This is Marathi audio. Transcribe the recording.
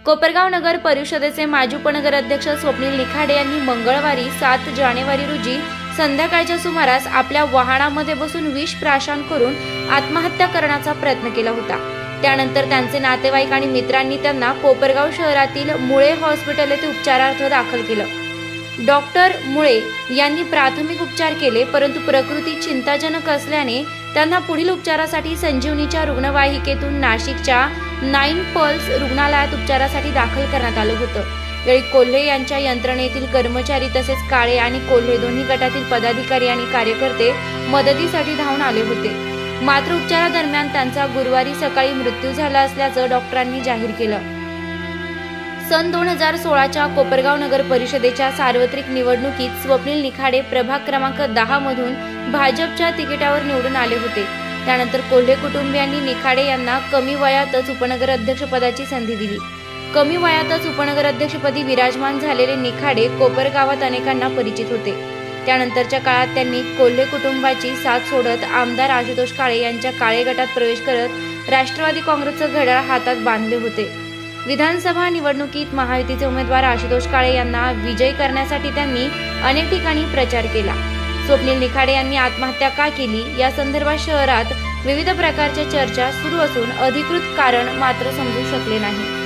कोपरगाव नगर परिषदेचे माजी उपनगराध्यक्ष स्वप्नील निखाडे यांनी मंगळवारी 7 जानेवारी रोजी संध्याकाळच्या सुमारास आपल्या वाहनामध्ये बसून विष प्राशन करून आत्महत्या करण्याचा प्रयत्न केला होता। त्यानंतर त्यांचे नातेवाईक आणि मित्रांनी त्यांना कोपरगाव शहरातील मुळे हॉस्पिटल येथे उपचारार्थ दाखल केलं। डॉक्टर मुळे यांनी प्राथमिक उपचार केले, परंतु प्रकृती चिंताजनक असल्याने त्यांना पुढील उपचारासाठी संजीवनीच्या रुग्णवाहिकेतून नाशिकच्या 9 पल्स रुग्णालयात उपचारासाठी दाखल करण्यात आलं होतं। यावेळी कोल्हे यांच्या यंत्रणेतील कर्मचारी तसेच काळे आणि कोल्हे दोन्ही गटातील पदाधिकारी आणि कार्यकर्ते मदतीसाठी धावून आले होते। मात्र उपचारादरम्यान त्यांचा गुरुवारी सकाळी मृत्यू झाला असल्याचं डॉक्टरांनी जाहीर केलं। सन 2016च्या कोपरगाव नगर परिषदेच्या सार्वत्रिक निवडणुकीत स्वप्नील निखाडे प्रभाग क्रमांक 10 मधून भाजपच्या तिकिटावर निवडून आले होते। त्यानंतर कोल्हे कुटुंबियांनी निखाडे यांना कमी वयातच उपनगराध्यक्षपदाची संधी दिली। कमी वयातच उपनगराध्यक्षपदी विराजमान झालेले निखाडे कोपरगावात अनेकांना परिचित होते। त्यानंतरच्या काळात त्यांनी कोल्हे कुटुंबाची साथ सोडत आमदार आशुतोष काळे यांच्या काळे गटात प्रवेश करत राष्ट्रवादी काँग्रेसचं घड्याळ हातात बांधले होते। विधानसभा निवडणुकीत महायुतीचे उमेदवार आशुतोष काळे यांना विजयी करण्यासाठी त्यांनी अनेक ठिकाणी प्रचार केला। स्वप्नील निखाडे यांनी आत्महत्या का केली या संदर्भात शहरात विविध प्रकारच्या चर्चा सुरू असून अधिकृत कारण मात्र समजू शकले नाही।